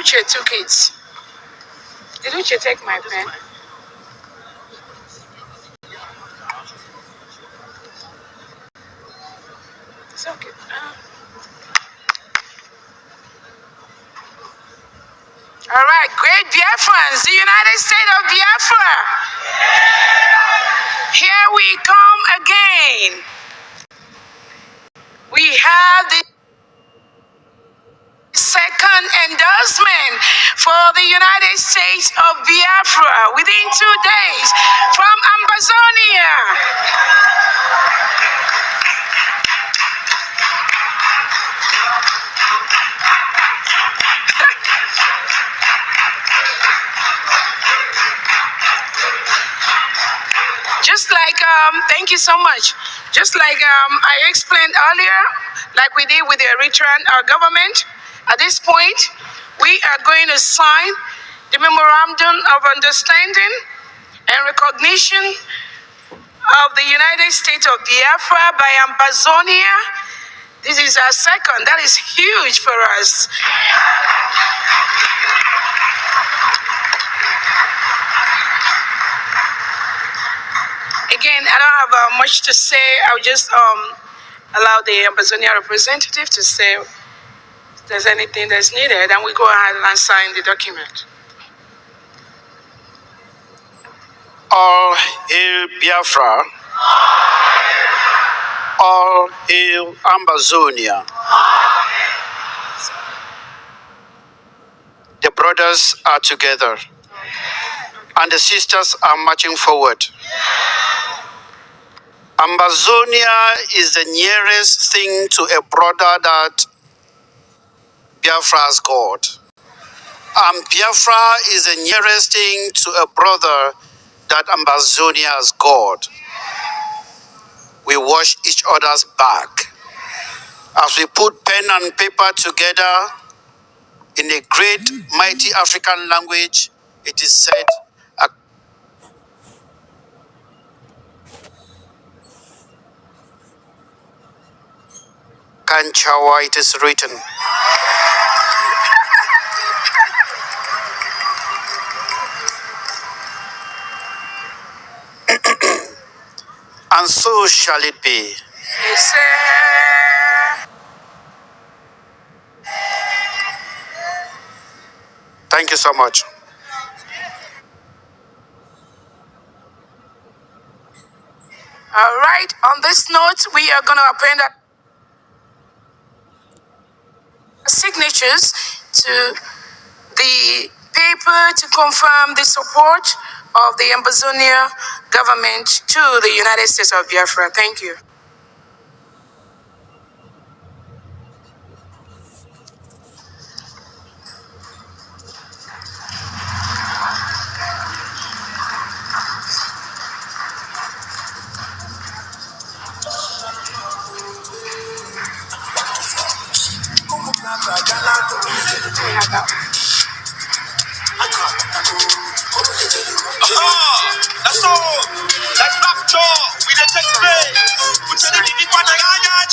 Uche took it. Did Uche take my pen? It's okay. All right, great Biafrans, the United States of Biafra. Here we come again. We have the second endorsement for the United States of Biafra within 2 days from Ambazonia. Just like, thank you so much. Just like I explained earlier, like we did with the Eritrean government, at this point, we are going to sign the Memorandum of Understanding and Recognition of the United States of Biafra by Ambazonia. This is our second. That is huge for us. Again, I don't have much to say. I'll just allow the Ambazonia representative to say if there's anything that's needed, and we go ahead and sign the document. All hail Biafra. All hail Ambazonia. The brothers are together, and the sisters are marching forward. Ambazonia is the nearest thing to a brother that Biafra has got. And Biafra is the nearest thing to a brother that Ambazonia has got. We watch each other's back. As we put pen and paper together in a great, mighty African language, it is said, Kanchawa, it is written. And so shall it be. Yes, sir. Thank you so much. All right. On this note, we are going to append our signatures to the paper to confirm the support of the Ambazonia government to the United States of Biafra. Thank you. That's all. That's rapture. We did take place. We said it in one eye.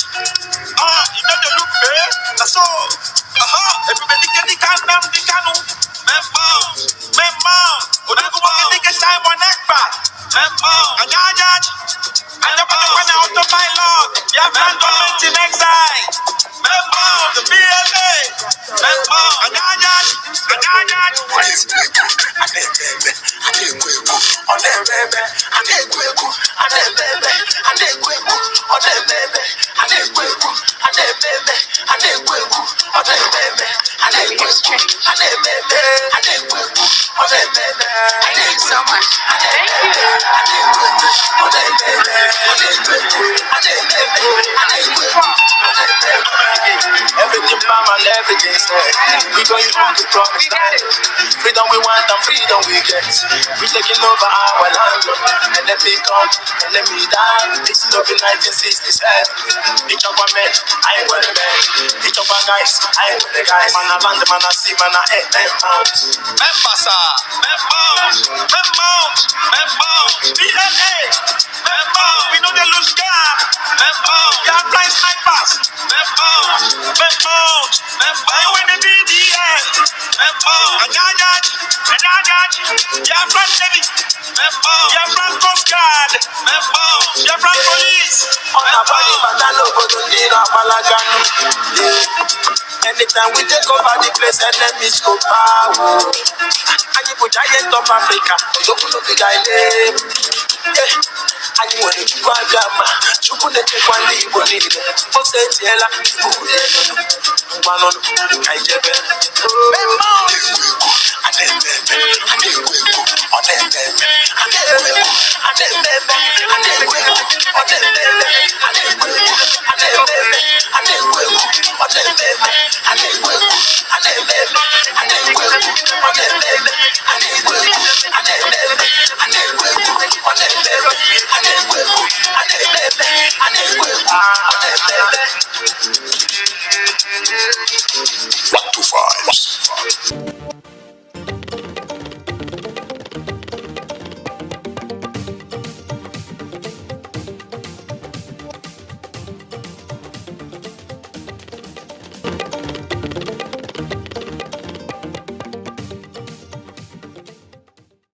You know the look, eh? That's all. Everybody get the can, the canoe. Member. When I go back, they get time on neck back. Member. And nobody went out to my lord. You have man government in exile. Member. The BLA. Member. Everything mom and everything said. We going home to promise that freedom we want and freedom we get. We taking over our land. And let me come, and let me die. This is over 1967. Each of our men, I ain't with the men. Each of our guys, I ain't with the guys. Man, I land, man, I see, man, I ain't them out. Member, sir. Member. BLA. Member. We know they lose God. Member. We are blind snipers. Member. You in the BDS. Biafra Navy, Biafra Coast Guard, Biafra Police. Anytime we take over the place, enemies go power. And you put giant of Africa, you put up the guy name. And you want to go Gama, you put the check one day, you need it. Osetigo, one on Kaijebe. What to vibes?